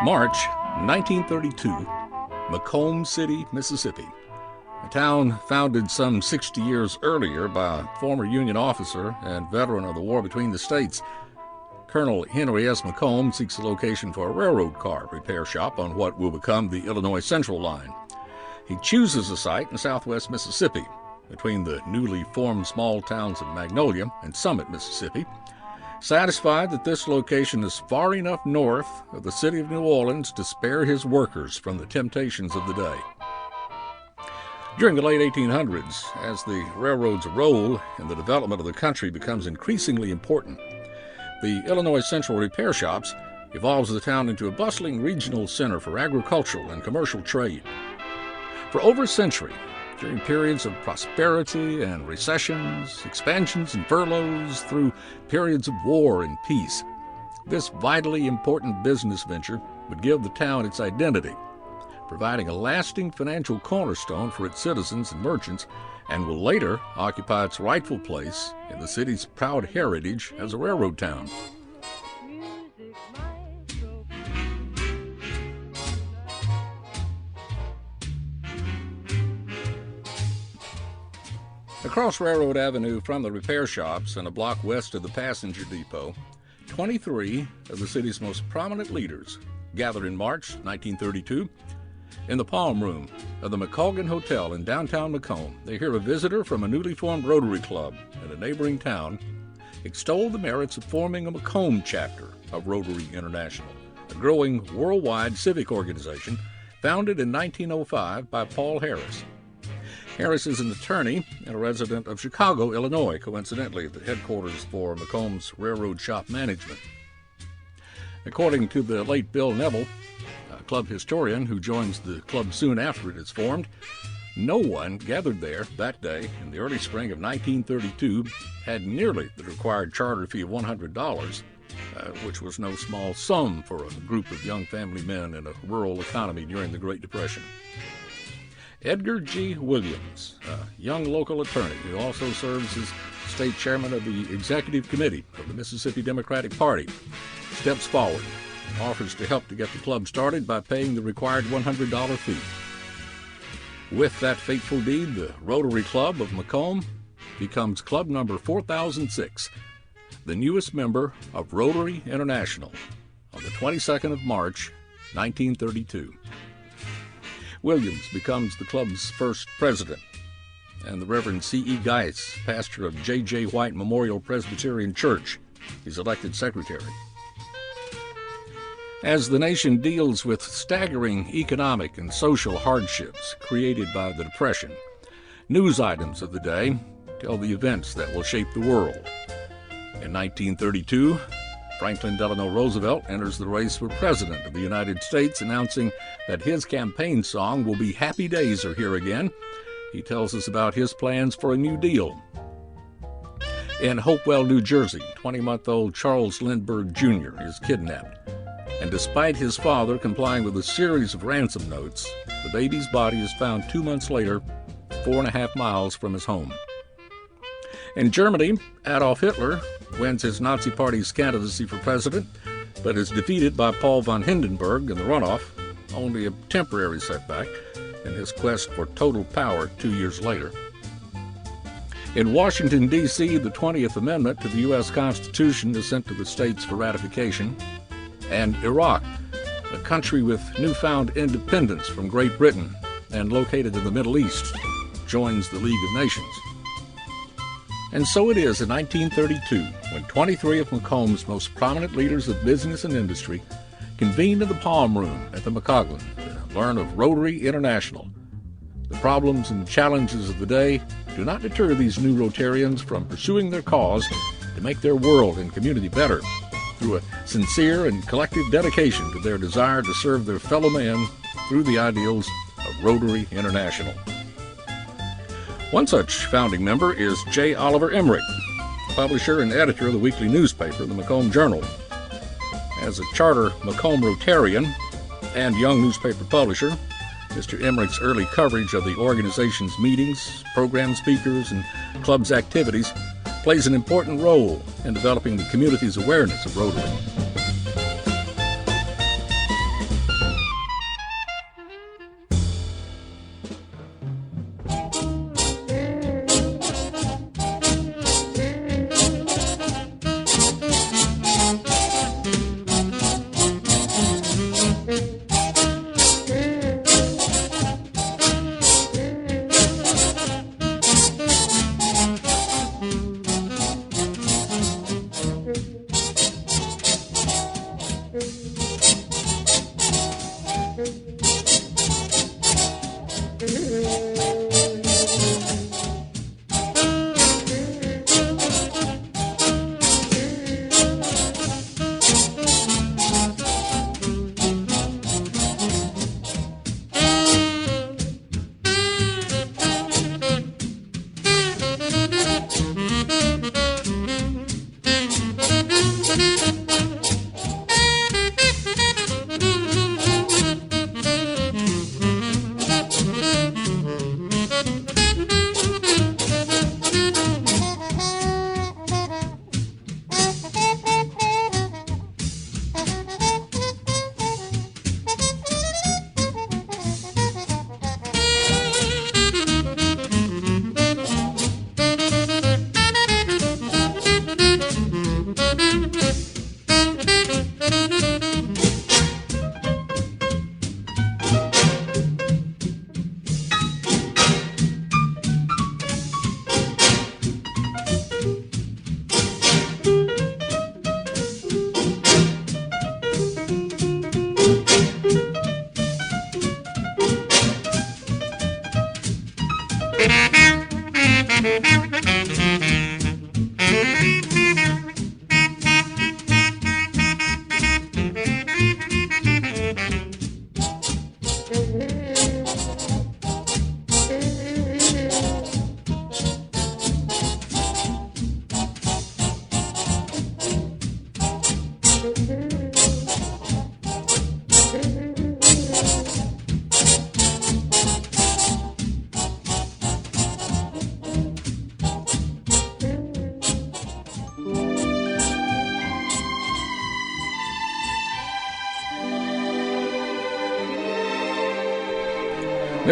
March 1932, McComb City, Mississippi. A town founded some 60 years earlier by a former Union officer and veteran of the war between the states. Colonel Henry S. McComb seeks a location for a railroad car repair shop on what will become the Illinois Central Line. He chooses a site in southwest Mississippi, between the newly formed small towns of Magnolia and Summit, Mississippi, satisfied that this location is far enough north of the city of New Orleans to spare his workers from the temptations of the day. During the late 1800s, as the railroad's role in the development of the country becomes increasingly important, the Illinois Central Repair Shops evolves the town into a bustling regional center for agricultural and commercial trade. For over a century, during periods of prosperity and recessions, expansions and furloughs, through periods of war and peace, this vitally important business venture would give the town its identity, providing a lasting financial cornerstone for its citizens and merchants, and will later occupy its rightful place in the city's proud heritage as a railroad town. Across Railroad Avenue from the repair shops and a block west of the passenger depot, 23 of the city's most prominent leaders gathered in March 1932 in the Palm Room of the McColgan Hotel in downtown McComb. They hear a visitor from a newly formed Rotary Club in a neighboring town extol the merits of forming a McComb chapter of Rotary International, a growing worldwide civic organization founded in 1905 by Paul Harris. Harris is an attorney and a resident of Chicago, Illinois, coincidentally the headquarters for McComb's railroad shop management. According to the late Bill Neville, a club historian who joins the club soon after it is formed, no one gathered there that day in the early spring of 1932 had nearly the required charter fee of $100, which was no small sum for a group of young family men in a rural economy during the Great Depression. Edgar G. Williams, a young local attorney who also serves as state chairman of the executive committee of the Mississippi Democratic Party, steps forward and offers to help to get the club started by paying the required $100 fee. With that fateful deed, the Rotary Club of McComb becomes club number 4006, the newest member of Rotary International, on the 22nd of March, 1932. Williams becomes the club's first president, and the Reverend C.E. Geis, pastor of J.J. White Memorial Presbyterian Church, is elected secretary. As the nation deals with staggering economic and social hardships created by the Depression, news items of the day tell the events that will shape the world. In 1932, Franklin Delano Roosevelt enters the race for President of the United States, announcing that his campaign song will be "Happy Days Are Here Again." He tells us about his plans for a New Deal. In Hopewell, New Jersey, 20-month-old Charles Lindbergh Jr. is kidnapped, and despite his father complying with a series of ransom notes, the baby's body is found 2 months later, 4.5 miles from his home. In Germany, Adolf Hitler wins his Nazi Party's candidacy for president, but is defeated by Paul von Hindenburg in the runoff, only a temporary setback in his quest for total power 2 years later. In Washington, D.C., the 20th Amendment to the U.S. Constitution is sent to the states for ratification, and Iraq, a country with newfound independence from Great Britain and located in the Middle East, joins the League of Nations. And so it is in 1932, when 23 of McComb's most prominent leaders of business and industry convened in the Palm Room at the McColgan to learn of Rotary International. The problems and challenges of the day do not deter these new Rotarians from pursuing their cause to make their world and community better through a sincere and collective dedication to their desire to serve their fellow man through the ideals of Rotary International. One such founding member is J. Oliver Emmerich, publisher and editor of the weekly newspaper, the McComb Journal. As a charter McComb Rotarian and young newspaper publisher, Mr. Emmerich's early coverage of the organization's meetings, program speakers, and club's activities plays an important role in developing the community's awareness of Rotary.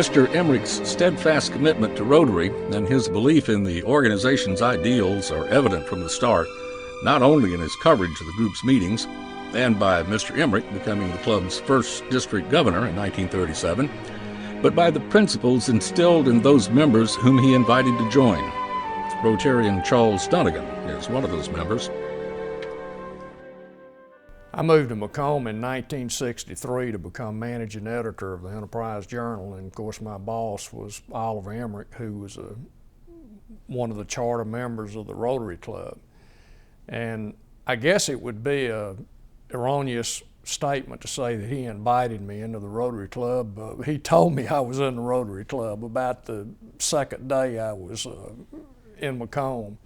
Mr. Emmerich's steadfast commitment to Rotary and his belief in the organization's ideals are evident from the start, not only in his coverage of the group's meetings, and by Mr. Emmerich becoming the club's first district governor in 1937, but by the principles instilled in those members whom he invited to join. Rotarian Charles Dunnigan is one of those members. I moved to McComb in 1963 to become managing editor of the Enterprise Journal, and of course my boss was Oliver Emmerich, who was one of the charter members of the Rotary Club. And I guess it would be an erroneous statement to say that he invited me into the Rotary Club. He told me I was in the Rotary Club about the second day I was in McComb.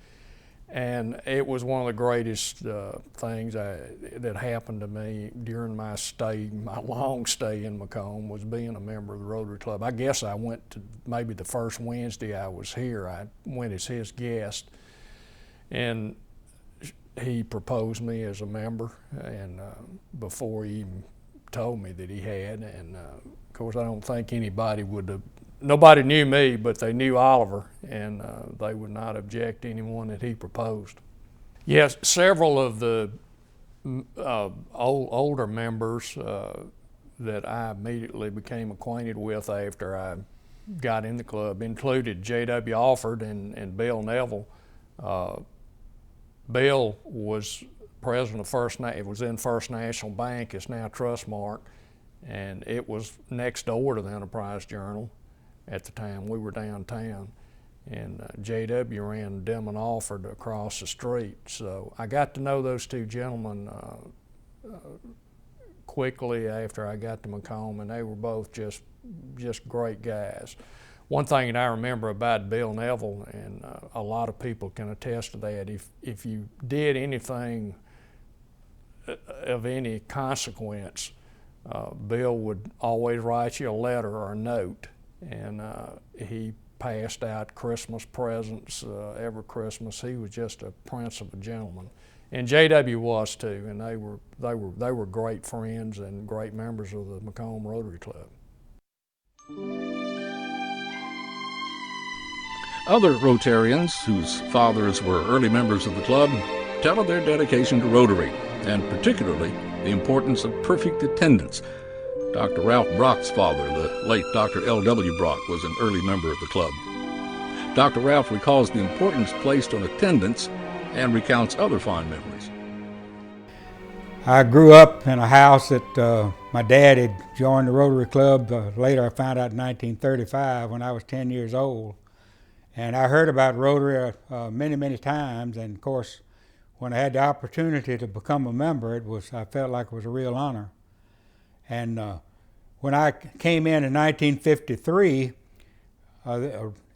And it was one of the greatest things that happened to me during my stay, my long stay in McComb, was being a member of the Rotary Club. I guess I went to maybe the first Wednesday I was here, I went as his guest. And he proposed me as a member, and before he even told me that he had. And of course I don't think anybody would have, nobody knew me, but they knew Oliver, and they would not object to anyone that he proposed. Yes, several of the older members that I immediately became acquainted with after I got in the club included J.W. Alford and Bill Neville. Bill was president of it was in First National Bank, it's now Trustmark, and it was next door to the Enterprise Journal. At the time we were downtown, and J.W. ran Denman Alford across the street. So I got to know those two gentlemen quickly after I got to McComb, and they were both just great guys. One thing that I remember about Bill Neville, and a lot of people can attest to that, if you did anything of any consequence, Bill would always write you a letter or a note. And he passed out Christmas presents every Christmas. He was just a prince of a gentleman, and J.W. was too. And they were great friends and great members of the McComb Rotary Club. Other Rotarians whose fathers were early members of the club tell of their dedication to Rotary, and particularly the importance of perfect attendance. Dr. Ralph Brock's father, the late Dr. L.W. Brock, was an early member of the club. Dr. Ralph recalls the importance placed on attendance and recounts other fond memories. I grew up in a house that my dad had joined the Rotary Club. Later I found out in 1935 when I was 10 years old. And I heard about Rotary many times, and of course when I had the opportunity to become a member, I felt like it was a real honor. And when I came in 1953,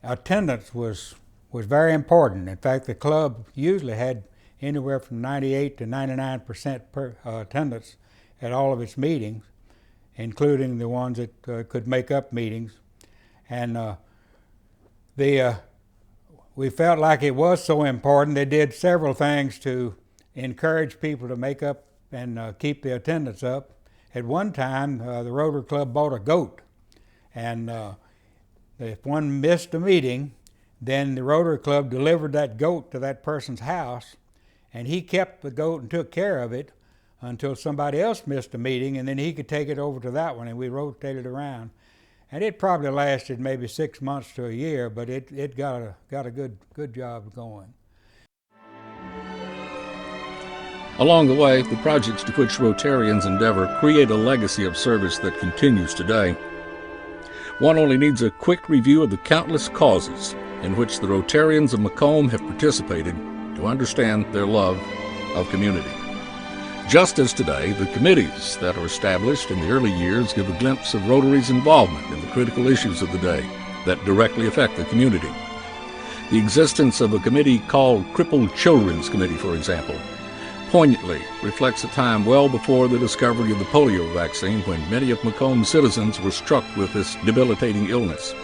attendance was very important. In fact, the club usually had anywhere from 98 to 99% attendance at all of its meetings, including the ones that could make up meetings. And we felt like it was so important. They did several things to encourage people to make up and keep the attendance up. At one time, the Rotary Club bought a goat, and if one missed a meeting, then the Rotary Club delivered that goat to that person's house, and he kept the goat and took care of it until somebody else missed a meeting, and then he could take it over to that one, and we rotated around. And it probably lasted maybe 6 months to a year, but it got a good job going. Along the way, the projects to which Rotarians endeavor create a legacy of service that continues today. One only needs a quick review of the countless causes in which the Rotarians of McComb have participated to understand their love of community. Just as today, the committees that are established in the early years give a glimpse of Rotary's involvement in the critical issues of the day that directly affect the community. The existence of a committee called Crippled Children's Committee, for example, poignantly reflects a time well before the discovery of the polio vaccine, when many of McComb's citizens were struck with this debilitating illness.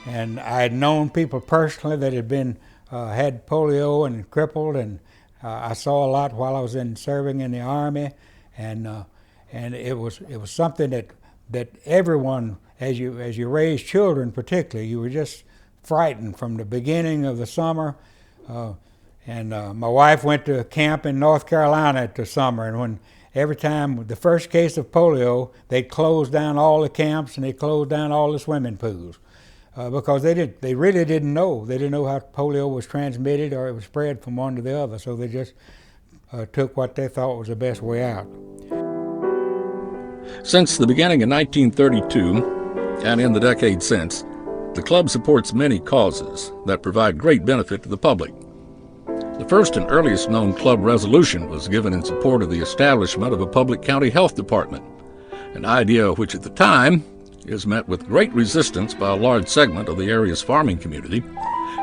And I had known people personally that had been had polio and crippled, and I saw a lot while I was serving in the Army, and it was something that everyone, as you raise children particularly, you were just frightened from the beginning of the summer. My wife went to a camp in North Carolina at the summer, and every time the first case of polio, they'd close down all the camps and they closed down all the swimming pools because they really didn't know. They didn't know how polio was transmitted or it was spread from one to the other, so they just took what they thought was the best way out. Since the beginning in 1932 and in the decade since, the club supports many causes that provide great benefit to the public. The first and earliest known club resolution was given in support of the establishment of a public county health department, an idea which at the time is met with great resistance by a large segment of the area's farming community,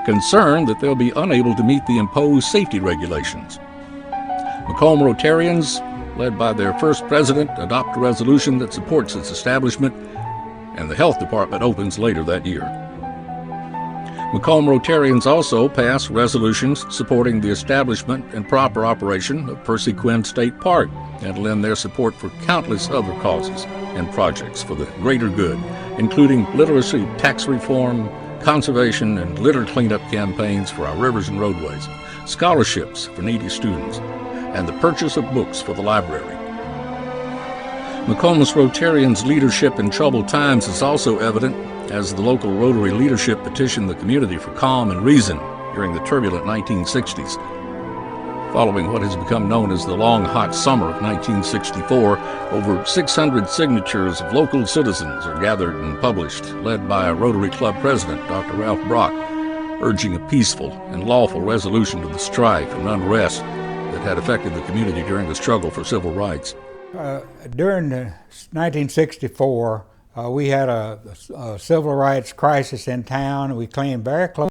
concerned that they'll be unable to meet the imposed safety regulations. McComb Rotarians, led by their first president, adopt a resolution that supports its establishment, and the health department opens later that year. McComb Rotarians also pass resolutions supporting the establishment and proper operation of Percy Quinn State Park and lend their support for countless other causes and projects for the greater good, including literacy, tax reform, conservation, and litter cleanup campaigns for our rivers and roadways, scholarships for needy students, and the purchase of books for the library. McComb's Rotarians' leadership in troubled times is also evident as the local Rotary leadership petitioned the community for calm and reason during the turbulent 1960s. Following what has become known as the Long Hot Summer of 1964, over 600 signatures of local citizens are gathered and published, led by a Rotary Club president, Dr. Ralph Brock, urging a peaceful and lawful resolution to the strife and unrest that had affected the community during the struggle for civil rights. During 1964, we had a civil rights crisis in town. We came very close